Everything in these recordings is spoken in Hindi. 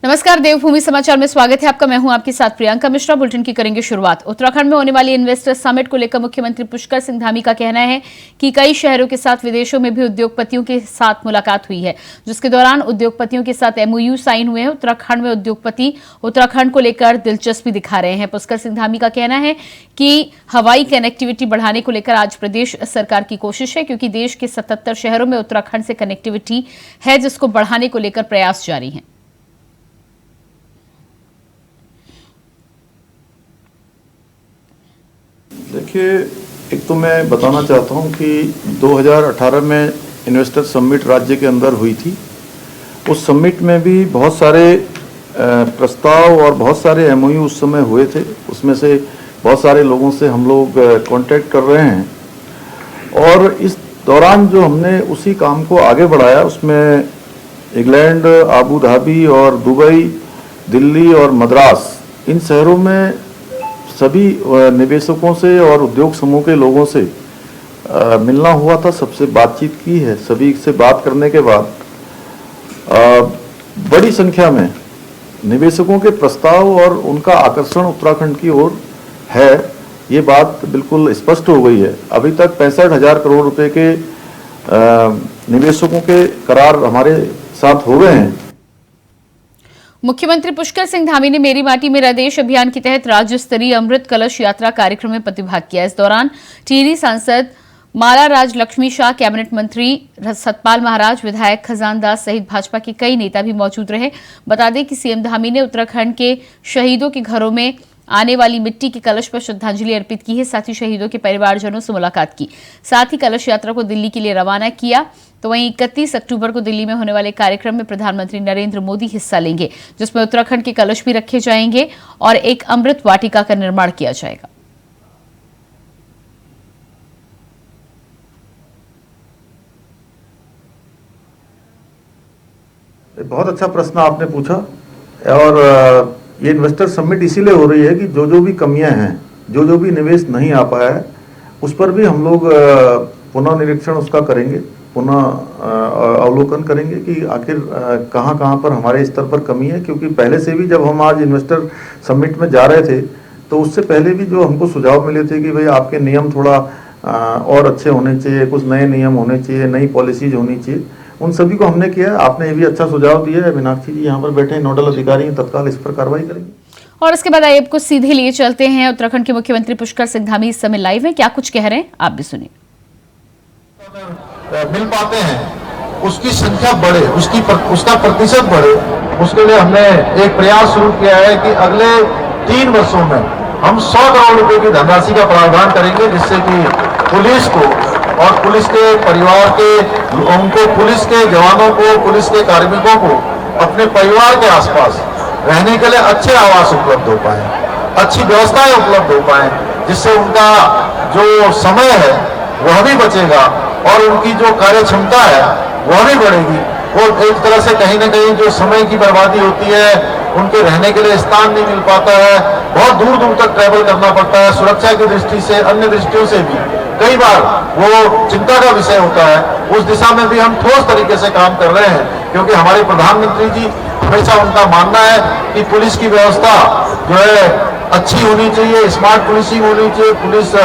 नमस्कार, देवभूमि समाचार में स्वागत है आपका। मैं हूं आपके साथ प्रियंका मिश्रा। बुलेटिन की करेंगे शुरुआत। उत्तराखंड में होने वाली इन्वेस्टर समिट को लेकर मुख्यमंत्री पुष्कर सिंह धामी का कहना है कि कई शहरों के साथ विदेशों में भी उद्योगपतियों के साथ मुलाकात हुई है, जिसके दौरान उद्योगपतियों के साथ एमओयू साइन हुए हैं। उत्तराखंड में उद्योगपति उत्तराखंड को लेकर दिलचस्पी दिखा रहे हैं। पुष्कर सिंह धामी का कहना है कि हवाई कनेक्टिविटी बढ़ाने को लेकर आज प्रदेश सरकार की कोशिश है, क्योंकि देश के 77 शहरों में उत्तराखंड से कनेक्टिविटी है, जिसको बढ़ाने को लेकर प्रयास जारी हैं। देखिए, एक तो मैं बताना चाहता हूं कि 2018 में इन्वेस्टर समिट राज्य के अंदर हुई थी। उस समिट में भी बहुत सारे प्रस्ताव और बहुत सारे एमओयू उस समय हुए थे। उसमें से बहुत सारे लोगों से हम लोग कांटेक्ट कर रहे हैं और इस दौरान जो हमने उसी काम को आगे बढ़ाया, उसमें इंग्लैंड, आबू धाबी और दुबई, दिल्ली और मद्रास, इन शहरों में सभी निवेशकों से और उद्योग समूह के लोगों से मिलना हुआ था, सबसे बातचीत की है। सभी से बात करने के बाद बड़ी संख्या में निवेशकों के प्रस्ताव और उनका आकर्षण उत्तराखंड की ओर है, ये बात बिल्कुल स्पष्ट हो गई है। अभी तक 65,000 करोड़ रुपए के निवेशकों के करार हमारे साथ हो गए हैं। मुख्यमंत्री पुष्कर सिंह धामी ने मेरी माटी मेरा देश अभियान के तहत राज्य स्तरीय अमृत कलश यात्रा कार्यक्रम में प्रतिभाग किया। इस दौरान टिहरी सांसद माला राज लक्ष्मी शाह, कैबिनेट मंत्री सतपाल महाराज, विधायक खजान दास सहित भाजपा के कई नेता भी मौजूद रहे। बता दें कि सीएम धामी ने उत्तराखंड के शहीदों के घरों में आने वाली मिट्टी के कलश पर श्रद्धांजलि अर्पित की है। साथ ही शहीदों के परिवारजनों से मुलाकात की। साथ ही कलश यात्रा को दिल्ली के लिए रवाना किया। तो वहीं 31 अक्टूबर को दिल्ली में होने वाले कार्यक्रम में प्रधानमंत्री नरेंद्र मोदी हिस्सा लेंगे, जिसमें उत्तराखंड के कलश भी रखे जाएंगे और एक अमृत वाटिका का निर्माण किया जाएगा। बहुत अच्छा प्रश्न आपने पूछा और ये इन्वेस्टर समिट इसीलिए हो रही है कि जो भी कमियां हैं, जो भी निवेश नहीं आ पाया है, उस पर भी हम लोग पुनः निरीक्षण उसका करेंगे, पुनः अवलोकन करेंगे कि आखिर कहाँ पर हमारे स्तर पर कमी है। क्योंकि पहले से भी जब हम आज इन्वेस्टर समिट में जा रहे थे, तो उससे पहले भी जो हमको सुझाव मिले थे कि भाई आपके नियम थोड़ा और अच्छे होने चाहिए, कुछ नए नियम होने चाहिए, नई पॉलिसीज होनी चाहिए, उन सभी को हमने किया। आपने ये भी अच्छा सुझाव दिया है। मीनाक्षी जी यहाँ पर बैठे नोडल अधिकारी, तत्काल इस पर कार्रवाई करेंगे। और इसके बाद आइए आपको सीधे लिए चलते हैं। उत्तराखंड के मुख्यमंत्री पुष्कर सिंह धामी इस समय लाइव है, क्या कुछ कह रहे हैं आप भी सुनिए। मिल पाते हैं उसकी संख्या बढ़े, उसका प्रतिशत बढ़े, उसके लिए हमने एक प्रयास शुरू किया है कि अगले 3 वर्षों में हम 100 करोड़ रुपए की धनराशि का प्रावधान करेंगे, जिससे कि पुलिस को और पुलिस के परिवार के उनको, पुलिस के जवानों को, पुलिस के कार्मिकों को अपने परिवार के आसपास रहने के लिए अच्छे आवास उपलब्ध हो पाए, अच्छी व्यवस्थाएं उपलब्ध हो पाए, जिससे उनका जो समय है वह भी बचेगा और उनकी जो कार्य क्षमता है वह भी बढ़ेगी। वो एक तरह से कहीं ना कहीं जो समय की बर्बादी होती है, उनके रहने के लिए स्थान नहीं मिल पाता है, बहुत दूर दूर तक ट्रैवल करना पड़ता है, सुरक्षा की दृष्टि से, अन्य दृष्टियों से भी कई बार वो चिंता का विषय होता है। उस दिशा में भी हम ठोस तरीके से काम कर रहे हैं, क्योंकि हमारे प्रधानमंत्री जी हमेशा उनका मानना है कि पुलिस की व्यवस्था जो है अच्छी होनी चाहिए, स्मार्ट पुलिसिंग होनी चाहिए, पुलिस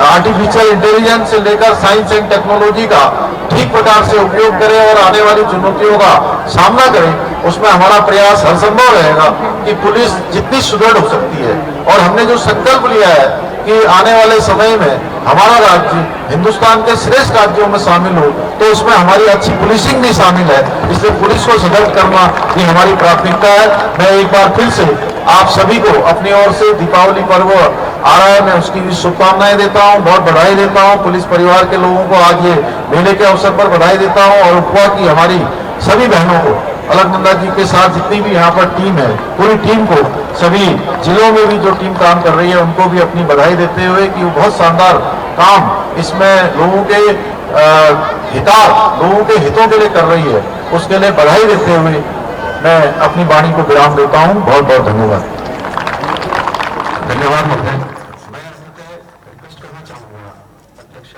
आर्टिफिशियल इंटेलिजेंस से लेकर साइंस एंड टेक्नोलॉजी का ठीक प्रकार से उपयोग करें और आने वाली चुनौतियों का सामना करें। उसमें हमारा प्रयास हर संभव रहेगा कि पुलिस जितनी सुदृढ़ हो सकती है। और हमने जो संकल्प लिया है कि आने वाले समय में हमारा राज्य हिंदुस्तान के श्रेष्ठ राज्यों में शामिल हो, तो उसमें हमारी अच्छी पुलिसिंग भी शामिल है। इसलिए पुलिस को सुदृढ़ करना ये हमारी प्राथमिकता है। मैं एक बार फिर से आप सभी को अपनी ओर से दीपावली पर्व आ रहा है, मैं उसकी भी शुभकामनाएं देता हूं, बहुत बधाई देता हूं। पुलिस परिवार के लोगों को आज ये मेले के अवसर पर बधाई देता हूं और उपवा की हमारी सभी बहनों को, अलकनंदा जी के साथ जितनी भी यहाँ पर टीम है, पूरी टीम को, सभी जिलों में भी जो टीम काम कर रही है उनको भी अपनी बधाई देते हुए कि वो बहुत शानदार काम इसमें लोगों के लोगों के हितों के लिए कर रही है, उसके लिए बधाई देते हुए मैं अपनी वाणी को विराम देता हूं। बहुत बहुत धन्यवाद। धन्यवाद। मैं रिक्वेस्ट करना चाहूंगा अध्यक्ष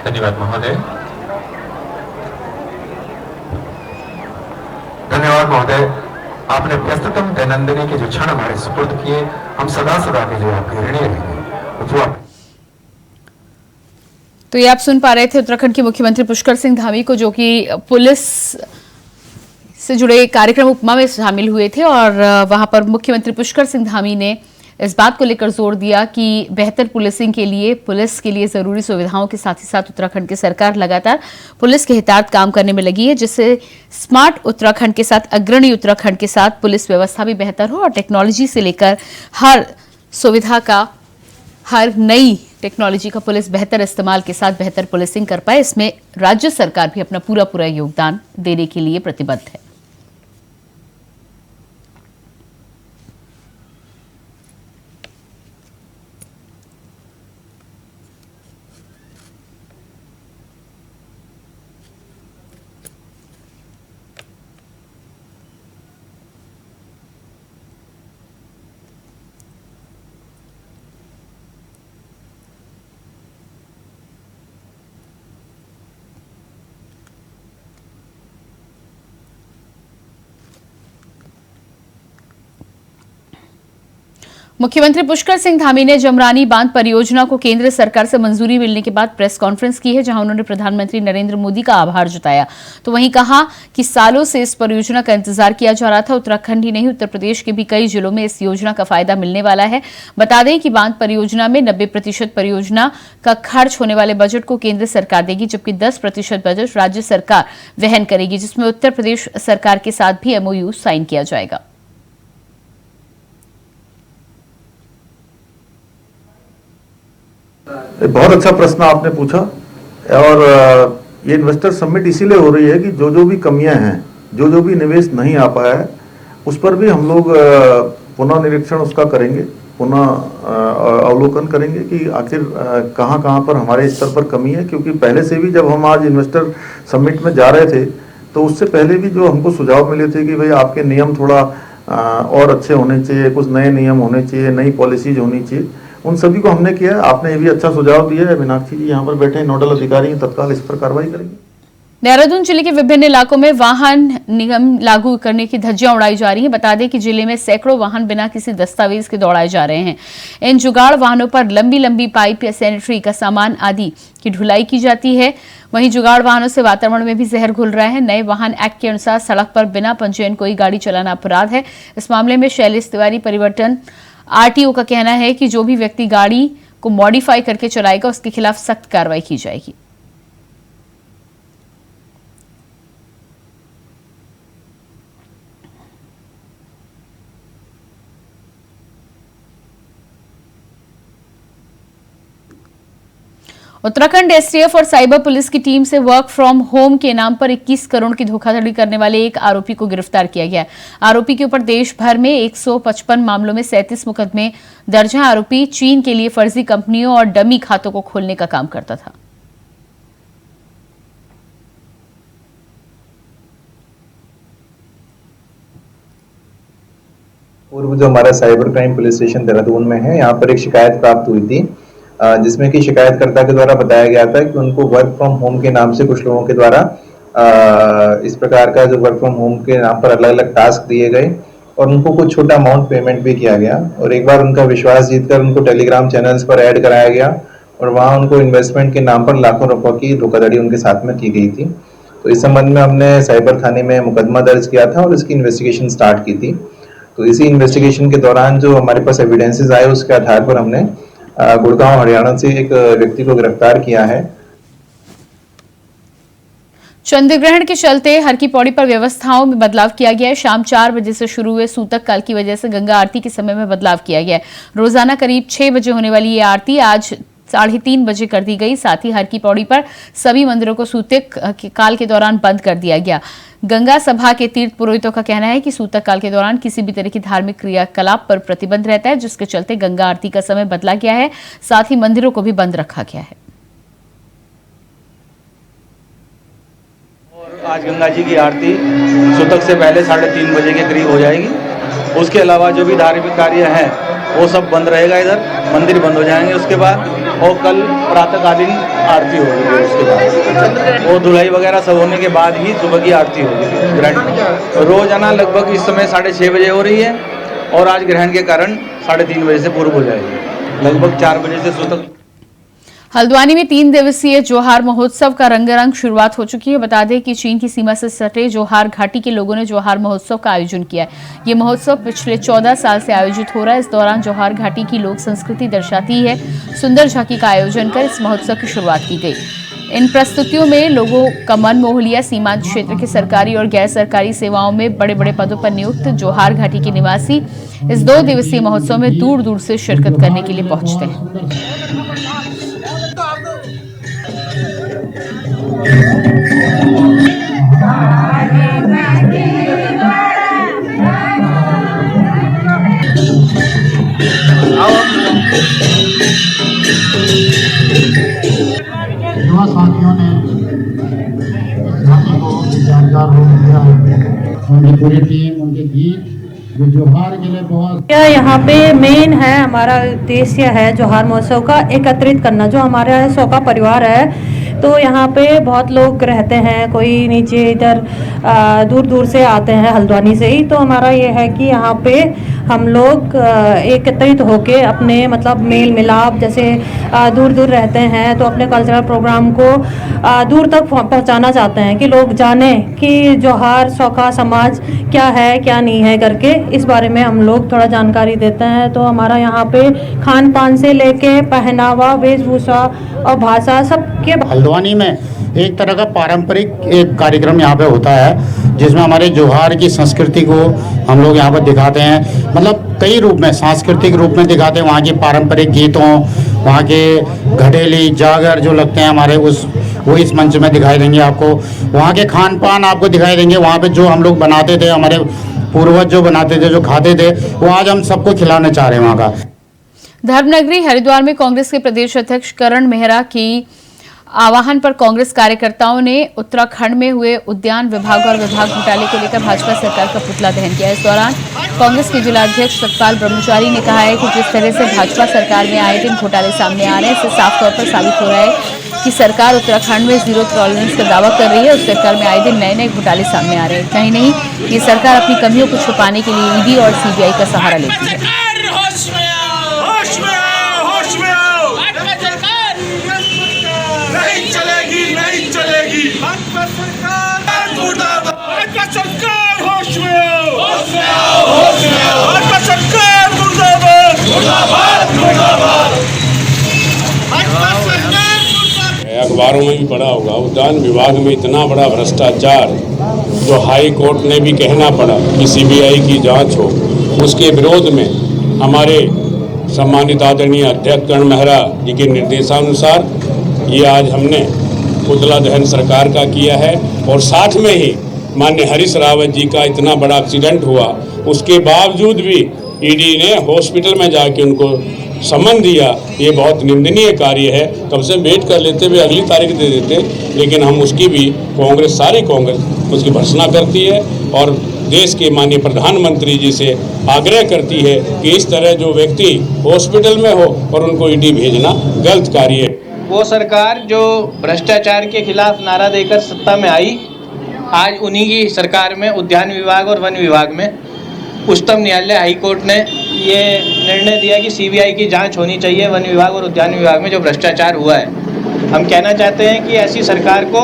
धन्यवाद महोदय। धन्यवाद महोदय, आपने व्यस्ततम दैनंदिनी के जो क्षण हमारे सुपुर्द किए, हम सदा सदा के लिए आपके ऋणी रहेंगे। तो ये आप सुन पा रहे थे उत्तराखंड के मुख्यमंत्री पुष्कर सिंह धामी को, जो कि पुलिस से जुड़े कार्यक्रम उपमा में शामिल हुए थे। और वहां पर मुख्यमंत्री पुष्कर सिंह धामी ने इस बात को लेकर जोर दिया कि बेहतर पुलिसिंग के लिए, पुलिस के लिए जरूरी सुविधाओं के साथ ही साथ उत्तराखंड की सरकार लगातार पुलिस के हितार्थ काम करने में लगी है, जिससे स्मार्ट उत्तराखंड के साथ, अग्रणी उत्तराखंड के साथ पुलिस व्यवस्था भी बेहतर हो और टेक्नोलॉजी से लेकर हर सुविधा का, हर नई टेक्नोलॉजी का पुलिस बेहतर इस्तेमाल के साथ बेहतर पुलिसिंग कर पाए। इसमें राज्य सरकार भी अपना पूरा योगदान देने के लिए प्रतिबद्ध है। मुख्यमंत्री पुष्कर सिंह धामी ने जमरानी बांध परियोजना को केंद्र सरकार से मंजूरी मिलने के बाद प्रेस कॉन्फ्रेंस की है, जहां उन्होंने प्रधानमंत्री नरेंद्र मोदी का आभार जताया। तो वहीं कहा कि सालों से इस परियोजना का इंतजार किया जा रहा था। उत्तराखंड ही नहीं, उत्तर प्रदेश के भी कई जिलों में इस योजना का फायदा मिलने वाला है। बता दें कि बांध परियोजना में 90% परियोजना का खर्च होने वाले बजट को केंद्र सरकार देगी, जबकि 10% बजट राज्य सरकार वहन करेगी, जिसमें उत्तर प्रदेश सरकार के साथ भी MOU साइन किया जाएगा। बहुत अच्छा प्रश्न आपने पूछा। और ये इन्वेस्टर समिट इसीलिए हो रही है कि जो भी कमियां हैं, जो भी निवेश नहीं आ पाया है, उस पर भी हम लोग पुनः निरीक्षण उसका करेंगे, पुनः अवलोकन करेंगे कि आखिर कहां पर हमारे स्तर पर कमी है। क्योंकि पहले से भी जब हम आज इन्वेस्टर समिट में जा रहे थे, तो उससे पहले भी जो हमको सुझाव मिले थे कि भाई आपके नियम थोड़ा और अच्छे होने चाहिए, कुछ नए नियम होने चाहिए, नई पॉलिसीज होनी चाहिए, उन सभी को हमने किया। आपने ये भी अच्छा सुझाव दिया है। मीनाक्षी जी यहाँ पर बैठे नोडल अधिकारी तत्काल इस पर कार्रवाई करेंगे। देहरादून जिले के विभिन्न इलाकों में वाहन निगम लागू करने की धज्जियां उड़ाई जा रही हैं। बता दें कि जिले में सैकड़ों वाहन बिना किसी दस्तावेज के दौड़ाए जा रहे हैं। इन जुगाड़ वाहनों पर लंबी पाइप या सैनिटरी का सामान आदि की ढुलाई की जाती है। वहीं जुगाड़ वाहनों से वातावरण में भी जहर घुल रहा है। नए वाहन एक्ट के अनुसार सड़क पर बिना पंजीयन कोई गाड़ी चलाना अपराध है। इस मामले में शैलेश तिवारी परिवर्तन RTO का कहना है कि जो भी व्यक्ति गाड़ी को मॉडिफाई करके चलाएगा, उसके खिलाफ सख्त कार्रवाई की जाएगी। उत्तराखंड STF और साइबर पुलिस की टीम से वर्क फ्रॉम होम के नाम पर 21 करोड़ की धोखाधड़ी करने वाले एक आरोपी को गिरफ्तार किया गया है। आरोपी के ऊपर देश भर में 155 मामलों में 37 मुकदमे दर्ज हैं। आरोपी चीन के लिए फर्जी कंपनियों और डमी खातों को खोलने का काम करता था। पूर्व जो हमारा cyber crime police station Dehradun में है, यहाँ पर एक शिकायत प्राप्त हुई थी, जिसमें कि शिकायतकर्ता के द्वारा बताया गया था कि उनको वर्क फ्रॉम होम के नाम से कुछ लोगों के द्वारा इस प्रकार का जो वर्क फ्रॉम होम के नाम पर अलग अलग टास्क दिए गए और उनको कुछ छोटा अमाउंट पेमेंट भी किया गया। और एक बार उनका विश्वास जीतकर उनको टेलीग्राम चैनल्स पर ऐड कराया गया और वहाँ उनको इन्वेस्टमेंट के नाम पर लाखों रुपयों की धोखाधड़ी उनके साथ में की गई थी। तो इस संबंध में हमने साइबर थाने में मुकदमा दर्ज किया था और इसकी इन्वेस्टिगेशन स्टार्ट की थी। तो इसी इन्वेस्टिगेशन के दौरान जो हमारे पास एविडेंसेस आए, उसके आधार पर हमने गुड़गांव हरियाणा से एक व्यक्ति को गिरफ्तार किया है। चंद्रग्रहण के चलते हर की पौड़ी पर व्यवस्थाओं में बदलाव किया गया है। शाम 4 बजे से शुरू हुए सूतक काल की वजह से गंगा आरती के समय में बदलाव किया गया है। रोजाना करीब 6 बजे होने वाली ये आरती आज 3:30 बजे कर दी गई। साथ ही हर की पौड़ी पर सभी मंदिरों को सूतक काल के दौरान बंद कर दिया गया। गंगा सभा के तीर्थ पुरोहितों का कहना है कि सूतक काल के दौरान किसी भी तरह की धार्मिक क्रियाकलाप पर प्रतिबंध रहता है, जिसके चलते गंगा आरती का समय बदला गया है। साथ ही मंदिरों को भी बंद रखा गया है। आज गंगा जी की आरती सूतक से पहले 3:30 बजे के करीब हो जाएगी। उसके अलावा जो भी धार्मिक कार्य हैं वो सब बंद रहेगा, इधर मंदिर बंद हो जाएंगे उसके बाद। और कल प्रातःकालीन आरती होगी, उसके बाद वो धुलाई वगैरह सब होने के बाद ही सुबह की आरती होगी। ग्रहण रोजाना लगभग इस समय 6:30 बजे हो रही है और आज ग्रहण के कारण 3:30 बजे से पूर्व हो जाएगी, लगभग 4 बजे से सुबह तक। हल्द्वानी में 3 दिवसीय जोहार महोत्सव का रंगारंग शुरुआत हो चुकी है। बता दें कि चीन की सीमा से सटे जोहार घाटी के लोगों ने जोहार महोत्सव का आयोजन किया है। ये महोत्सव पिछले 14 साल से आयोजित हो रहा है। इस दौरान जोहार घाटी की लोक संस्कृति दर्शाती है। सुंदर झांकी का आयोजन कर इस महोत्सव की शुरुआत की गई। इन प्रस्तुतियों में लोगों का मन मोह लिया। सीमांत क्षेत्र के सरकारी और गैर सरकारी सेवाओं में बड़े बड़े पदों पर नियुक्त जोहार घाटी के निवासी इस 2 दिवसीय महोत्सव में दूर दूर से शिरकत करने के लिए पहुंचते हैं। युवा साथियों ने घाटी को जानकार हो गया है। उनकी पूरी टीम, उनके गीत जो जोहार के लिए बहुत यहाँ पे मेन है, हमारा उद्देश्य है जोहार महोत्सव का एकत्रित करना। जो हमारा सौका परिवार है तो यहाँ पे बहुत लोग रहते हैं, कोई नीचे इधर दूर दूर से आते हैं हल्द्वानी से ही। तो हमारा ये है कि यहाँ पे हम लोग एकत्रित होके अपने मतलब मेल मिलाप, जैसे दूर दूर रहते हैं तो अपने कल्चरल प्रोग्राम को दूर तक पहुँचाना चाहते हैं कि लोग जाने कि जोहार सौका समाज क्या है क्या नहीं है करके। इस बारे में हम लोग थोड़ा जानकारी देते हैं। तो हमारा यहाँ पे खान पान से लेके पहनावा, वेशभूषा और भाषा सबके। हल्द्वानी में एक तरह का पारंपरिक एक कार्यक्रम यहाँ पे होता है जिसमें हमारे जोहार की संस्कृति को हम लोग यहाँ पर दिखाते हैं। मतलब कई रूप में, सांस्कृतिक रूप में दिखाते हैं। वहाँ की पारंपरिक गीतों, वहाँ के घटेली जागर जो लगते हैं हमारे, वो इस मंच में दिखाई देंगे आपको। वहाँ के खान पान आपको दिखाई देंगे। वहाँ पे जो हम लोग बनाते थे, हमारे पूर्वज जो बनाते थे, जो खाते थे, वो आज हम सबको खिलाना चाह रहे हैं वहाँ का। धर्मनगरी हरिद्वार में कांग्रेस के प्रदेश अध्यक्ष करण मेहरा की आह्वान पर कांग्रेस कार्यकर्ताओं ने उत्तराखंड में हुए उद्यान विभाग और विभाग घोटाले को लेकर भाजपा सरकार का पुतला दहन किया। इस दौरान कांग्रेस के जिलाध्यक्ष सतपाल ब्रह्मचारी ने कहा है कि जिस तरह से भाजपा सरकार में आए दिन घोटाले सामने आ रहे हैं, इससे साफ तौर पर साबित हो रहा है कि सरकार उत्तराखंड में जीरो टॉलरेंस का दावा कर रही है। उस सरकार में आए दिन नए नए घोटाले सामने आ रहे हैं। इतना ही नहीं, ये सरकार अपनी कमियों को छुपाने के लिए ईडी और सीबीआई का सहारा लेती है। अखबारों में भी पढ़ा होगा, उद्यान विभाग में इतना बड़ा भ्रष्टाचार जो हाई कोर्ट ने भी कहना पड़ा कि सीबीआई की जांच हो, उसके विरोध में हमारे सम्मानित आदरणीय अध्यक्ष करण मेहरा जी के निर्देशानुसार ये आज हमने पुतला दहन सरकार का किया है। और साथ में ही माननीय हरीश रावत जी का इतना बड़ा एक्सीडेंट हुआ, उसके बावजूद भी ईडी ने हॉस्पिटल में जाके उनको सम्मान दिया। ये बहुत निंदनीय कार्य है। कम से वेट कर लेते हुए अगली तारीख दे देते, लेकिन हम उसकी भी कांग्रेस, सारी कांग्रेस उसकी भर्त्सना करती है और देश के माननीय प्रधानमंत्री जी से आग्रह करती है कि इस तरह जो व्यक्ति हॉस्पिटल में हो और उनको ईडी भेजना गलत कार्य है। वो सरकार जो भ्रष्टाचार के खिलाफ नारा देकर सत्ता में आई, आज उन्हीं की सरकार में उद्यान विभाग और वन विभाग में उच्चतम न्यायालय हाई कोर्ट ने ये निर्णय दिया कि सीबीआई की जांच होनी चाहिए वन विभाग और उद्यान विभाग में जो भ्रष्टाचार हुआ है। हम कहना चाहते हैं कि ऐसी सरकार को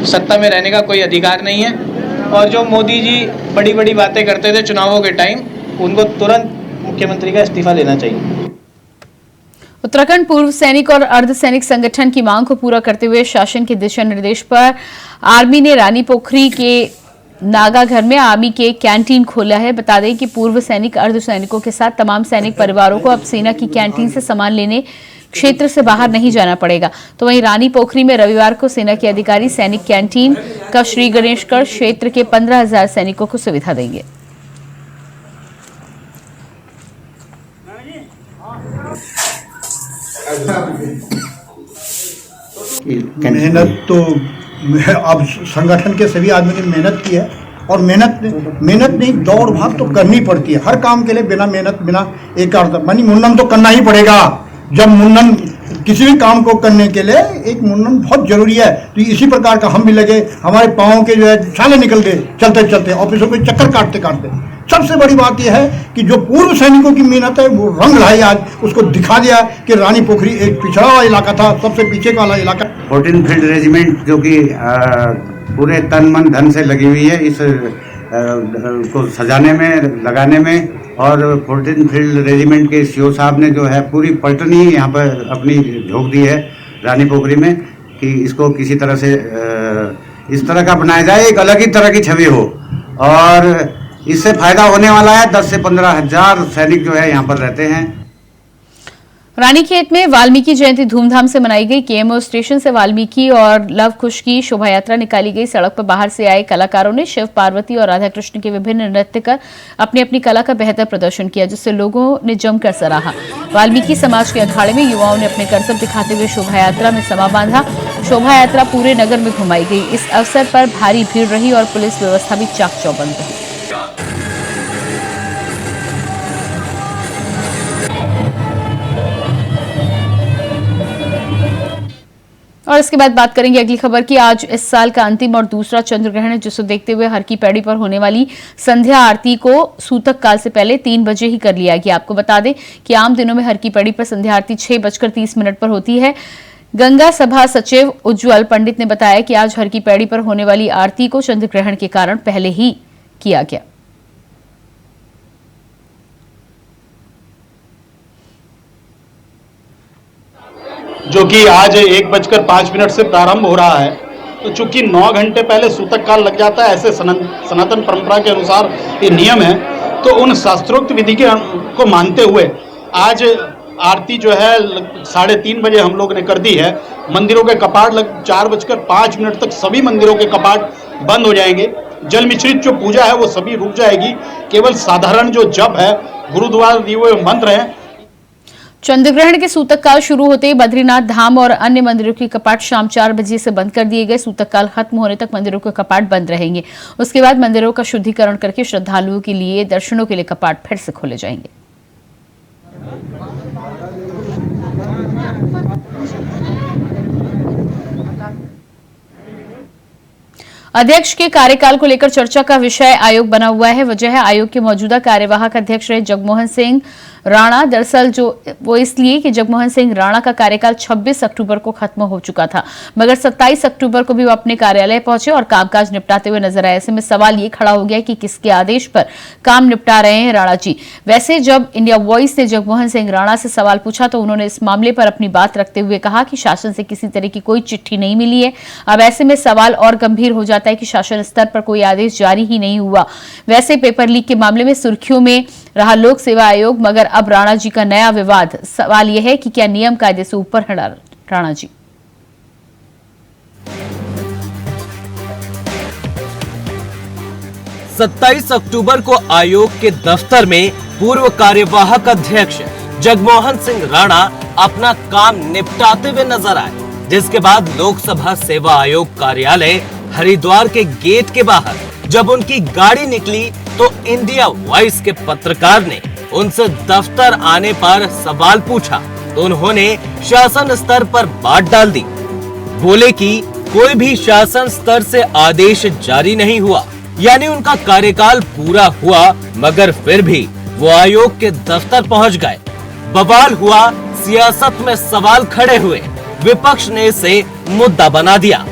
सत्ता में रहने का कोई अधिकार नहीं है और जो मोदी जी बड़ी बड़ी बातें करते थे चुनावों के टाइम, उनको तुरंत मुख्यमंत्री का इस्तीफा लेना चाहिए। उत्तराखंड पूर्व सैनिक और अर्धसैनिक संगठन की मांग को पूरा करते हुए शासन के दिशा निर्देश पर आर्मी ने रानी पोखरी के नागा घर में आर्मी के कैंटीन खोला है। बता दें कि पूर्व सैनिक अर्धसैनिकों के साथ तमाम सैनिक परिवारों को अब सेना की कैंटीन से सामान लेने क्षेत्र से बाहर नहीं जाना पड़ेगा। तो वहीं रानी पोखरी में रविवार को सेना के अधिकारी सैनिक कैंटीन का श्री गणेशगढ़ क्षेत्र के 15,000 सैनिकों को सुविधा देंगे। मेहनत तो अब संगठन के सभी आदमी ने मेहनत की है और मेहनत नहीं, दौड़ भाग तो करनी पड़ती है हर काम के लिए। बिना मेहनत, बिना एक मानी मुंडन तो करना ही पड़ेगा। जब मुंडन किसी भी काम को करने के लिए एक मुंडन बहुत जरूरी है। तो इसी प्रकार का हम भी लगे, हमारे पाँव के जो है छाले निकल गए चलते चलते, ऑफिसों के चक्कर काटते काटते। सबसे बड़ी बात यह है कि जो पूर्व सैनिकों की मेहनत है वो रंग लाई, आज उसको दिखा दिया कि रानी पोखरी एक पिछड़ा हुआ इलाका था, सबसे पीछे का वाला इलाका। 14 फील्ड रेजिमेंट जो कि पूरे तन मन धन से लगी हुई है इस को सजाने में, लगाने में, और 14 फील्ड रेजिमेंट के सीओ साहब ने जो है पूरी पलटनी यहाँ पर अपनी झोंक दी है रानी पोखरी में कि इसको किसी तरह से इस तरह का बनाया जाए, एक अलग ही तरह की छवि हो। और इससे फायदा होने वाला है। 10 से 15 हजार सैनिक जो है यहाँ पर रहते हैं। रानीखेत में वाल्मीकि जयंती धूमधाम से मनाई गई। केएमओ स्टेशन से वाल्मीकि और लव कुश की शोभा यात्रा निकाली गई। सड़क पर बाहर से आए कलाकारों ने शिव, पार्वती और राधा कृष्ण के विभिन्न नृत्य कर अपनी अपनी कला का बेहतर प्रदर्शन किया, जिससे लोगों ने जमकर सराहा। वाल्मीकि समाज के अखाड़े में युवाओं ने अपने करतब दिखाते हुए शोभा यात्रा में समा बांधा। शोभा यात्रा पूरे नगर में घुमाई गई। इस अवसर पर भारी भीड़ रही और पुलिस व्यवस्था भी चाक चौबंद रही। और इसके बाद बात करेंगे अगली खबर की। आज इस साल का अंतिम और दूसरा चंद्र ग्रहण है, जिसे देखते हुए हर की पैड़ी पर होने वाली संध्या आरती को सूतक काल से पहले 3 बजे ही कर लिया गया। आपको बता दें कि आम दिनों में हर की पैड़ी पर संध्या आरती 6:30 पर होती है। गंगा सभा सचिव उज्जवल पंडित ने बताया कि आज हर की पैड़ी पर होने वाली आरती को चंद्र ग्रहण के कारण पहले ही किया गया। जो कि आज 1:05 से प्रारंभ हो रहा है। तो चूंकि 9 घंटे पहले सूतक काल लग जाता है, ऐसे सनातन परंपरा के अनुसार ये नियम है, तो उन शास्त्रोक्त विधि को मानते हुए आज आरती जो है 3:30 बजे हम लोग ने कर दी है। मंदिरों के कपाट 4:05 तक सभी मंदिरों के कपाट बंद हो जाएंगे। जल मिश्रित जो पूजा है वो सभी रुक जाएगी। केवल साधारण जो जप है, गुरुद्वारा दिए हुए मंत्र हैं। चंद्रग्रहण के सूतक काल शुरू होते ही बद्रीनाथ धाम और अन्य मंदिरों के कपाट शाम 4 बजे से बंद कर दिए गए। सूतक काल खत्म होने तक मंदिरों के कपाट बंद रहेंगे। उसके बाद मंदिरों का शुद्धिकरण करके श्रद्धालुओं के लिए दर्शनों के लिए कपाट फिर से खोले जाएंगे। अध्यक्ष के कार्यकाल को लेकर चर्चा का विषय आयोग बना हुआ है। वजह है आयोग के मौजूदा कार्यवाहक अध्यक्ष रहे जगमोहन सिंह राणा। दरअसल वो इसलिए कि जगमोहन सिंह राणा का कार्यकाल 26 अक्टूबर को खत्म हो चुका था, मगर 27 अक्टूबर को भी वो अपने कार्यालय पहुंचे और कामकाज निपटाते हुए नजर आए। ऐसे में सवाल ये खड़ा हो गया कि किसके आदेश पर काम निपटा रहे हैं राणा जी। वैसे जब इंडिया वॉइस ने जगमोहन सिंह राणा से सवाल पूछा तो उन्होंने इस मामले पर अपनी बात रखते हुए कहा कि शासन से किसी तरह की कोई चिट्ठी नहीं मिली है। अब ऐसे में सवाल और गंभीर हो जाता है कि शासन स्तर पर कोई आदेश जारी ही नहीं हुआ। वैसे पेपर लीक के मामले में सुर्खियों में रहा लोक सेवा आयोग, मगर अब राणा जी का नया विवाद। सवाल यह है कि क्या नियम कायदे से ऊपर है राणा जी? सत्ताईस अक्टूबर को आयोग के दफ्तर में पूर्व कार्यवाहक अध्यक्ष जगमोहन सिंह राणा अपना काम निपटाते हुए नजर आए, जिसके बाद लोकसभा सेवा आयोग कार्यालय हरिद्वार के गेट के बाहर जब उनकी गाड़ी निकली तो इंडिया वॉइस के पत्रकार ने उनसे दफ्तर आने पर सवाल पूछा तो उन्होंने शासन स्तर पर बात डाल दी। बोले कि कोई भी शासन स्तर से आदेश जारी नहीं हुआ, यानी उनका कार्यकाल पूरा हुआ, मगर फिर भी वो आयोग के दफ्तर पहुंच गए। बवाल हुआ, सियासत में सवाल खड़े हुए, विपक्ष ने इसे मुद्दा बना दिया।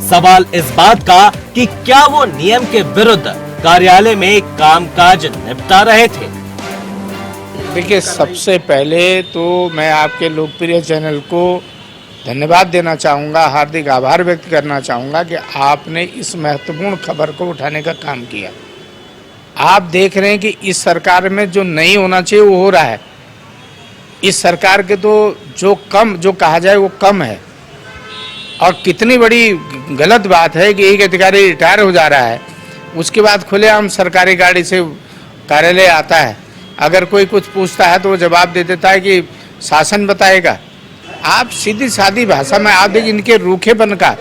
सवाल इस बात का कि क्या वो नियम के विरुद्ध कार्यालय में कामकाज निपटा रहे थे। देखिए, सबसे पहले तो मैं आपके लोकप्रिय चैनल को धन्यवाद देना चाहूँगा, हार्दिक आभार व्यक्त करना चाहूँगा कि आपने इस महत्वपूर्ण खबर को उठाने का काम किया। आप देख रहे हैं कि इस सरकार में जो नहीं होना चाहिए वो हो रहा है। इस सरकार के तो जो कहा जाए वो कम है। और कितनी बड़ी गलत बात है कि एक अधिकारी रिटायर हो जा रहा है, उसके बाद खुलेआम सरकारी गाड़ी से कार्यालय आता है। अगर कोई कुछ पूछता है तो वो जवाब दे देता है कि शासन बताएगा। आप सीधी सादी भाषा में आप देखिए, इनके रूखेपन का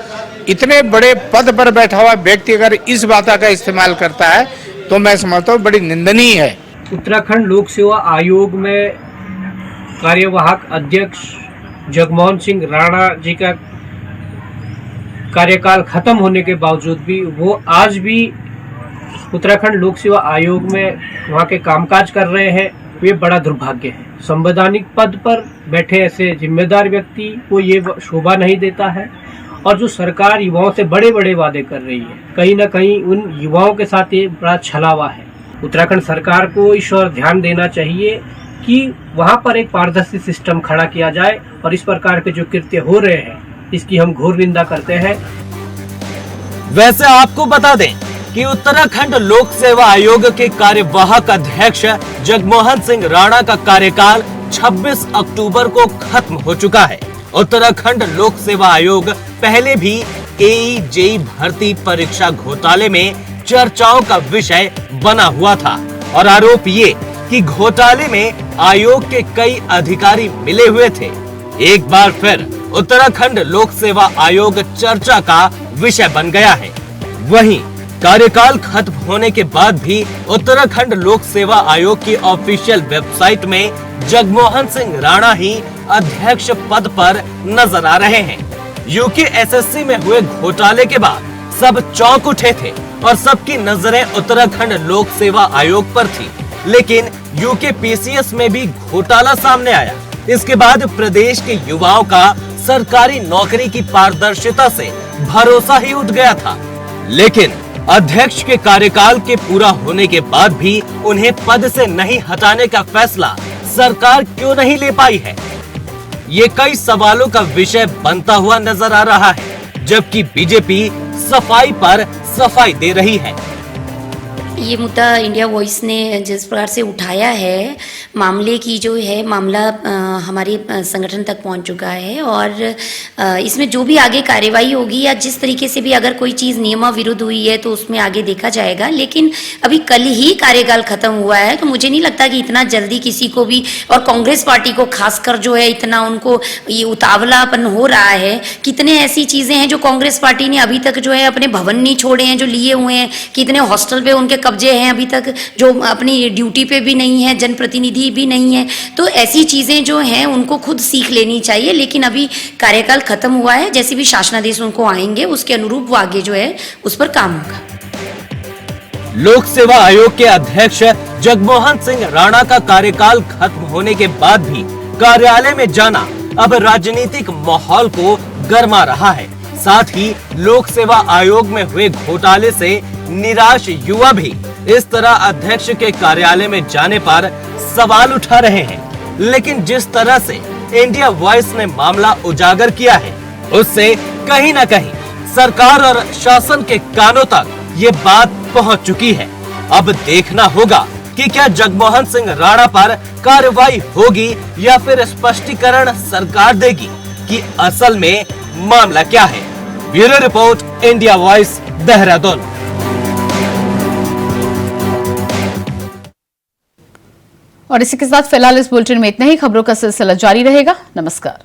इतने बड़े पद पर बैठा हुआ व्यक्ति अगर इस भाषा का इस्तेमाल करता है तो मैं समझता हूँ बड़ी निंदनीय है। उत्तराखंड लोक सेवा आयोग में कार्यवाहक अध्यक्ष जगमोहन सिंह राणा जी का कार्यकाल खत्म होने के बावजूद भी वो आज भी उत्तराखंड लोक सेवा आयोग में वहाँ के कामकाज कर रहे हैं। ये बड़ा दुर्भाग्य है। संवैधानिक पद पर बैठे ऐसे जिम्मेदार व्यक्ति को ये शोभा नहीं देता है। और जो सरकार युवाओं से बड़े बड़े वादे कर रही है, कहीं ना कहीं उन युवाओं के साथ ये बड़ा छलावा है। उत्तराखंड सरकार को इस ओर ध्यान देना चाहिए कि वहाँ पर एक पारदर्शी सिस्टम खड़ा किया जाए और इस प्रकार के जो कृत्य हो रहे हैं इसकी हम घोर निंदा करते हैं। वैसे आपको बता दें कि उत्तराखंड लोक सेवा आयोग के कार्यवाहक अध्यक्ष जगमोहन सिंह राणा का कार्यकाल 26 अक्टूबर को खत्म हो चुका है। उत्तराखंड लोक सेवा आयोग पहले भी AE-JEE भर्ती परीक्षा घोटाले में चर्चाओं का विषय बना हुआ था और आरोप ये कि घोटाले में आयोग के कई अधिकारी मिले हुए थे। एक बार फिर उत्तराखंड लोक सेवा आयोग चर्चा का विषय बन गया है। वहीं कार्यकाल खत्म होने के बाद भी उत्तराखंड लोक सेवा आयोग की ऑफिशियल वेबसाइट में जगमोहन सिंह राणा ही अध्यक्ष पद पर नजर आ रहे हैं। यूके SSC में हुए घोटाले के बाद सब चौंक उठे थे और सबकी नजरें उत्तराखंड लोक सेवा आयोग पर थी। लेकिन यूके PCS में भी घोटाला सामने आया। इसके बाद प्रदेश के युवाओं का सरकारी नौकरी की पारदर्शिता से भरोसा ही उठ गया था। लेकिन अध्यक्ष के कार्यकाल के पूरा होने के बाद भी उन्हें पद से नहीं हटाने का फैसला सरकार क्यों नहीं ले पाई है? ये कई सवालों का विषय बनता हुआ नजर आ रहा है, जबकि बीजेपी सफाई पर सफाई दे रही है। ये मुद्दा इंडिया वॉइस ने जिस प्रकार से उठाया है, मामले की जो है मामला हमारे संगठन तक पहुंच चुका है और इसमें जो भी आगे कार्यवाही होगी या जिस तरीके से भी अगर कोई चीज़ नियमाविरुद्ध हुई है तो उसमें आगे देखा जाएगा। लेकिन अभी कल ही कार्यकाल खत्म हुआ है तो मुझे नहीं लगता कि इतना जल्दी किसी को भी, और कांग्रेस पार्टी को खासकर जो है इतना उनको ये उतावलापन हो रहा है। कितने ऐसी चीज़ें हैं जो कांग्रेस पार्टी ने अभी तक जो है अपने भवन नहीं छोड़े हैं, जो लिए हुए हैं। कितने हॉस्टल पे उनके कब्जे हैं अभी तक, जो अपनी ड्यूटी पे भी नहीं है, जनप्रतिनिधि भी नहीं है। तो ऐसी चीजें जो हैं उनको खुद सीख लेनी चाहिए। लेकिन अभी कार्यकाल खत्म हुआ है, जैसे भी शासनादेश उनको आएंगे उसके अनुरूप वो आगे जो है उस पर काम होगा। लोक सेवा आयोग के अध्यक्ष जगमोहन सिंह राणा का कार्यकाल खत्म होने के बाद भी कार्यालय में जाना अब राजनीतिक माहौल को गरमा रहा है। साथ ही लोक सेवा आयोग में हुए घोटाले से निराश युवा भी इस तरह अध्यक्ष के कार्यालय में जाने पर सवाल उठा रहे हैं। लेकिन जिस तरह से इंडिया वॉइस ने मामला उजागर किया है, उससे कहीं न कहीं सरकार और शासन के कानों तक ये बात पहुंच चुकी है। अब देखना होगा कि क्या जगमोहन सिंह राणा पर कार्रवाई होगी या फिर स्पष्टीकरण सरकार देगी कि असल में मामला क्या है। Bureau report, India voice, Dehradun. और इसी के साथ फिलहाल इस बुलेटिन में इतना ही। खबरों का सिलसिला जारी रहेगा। नमस्कार।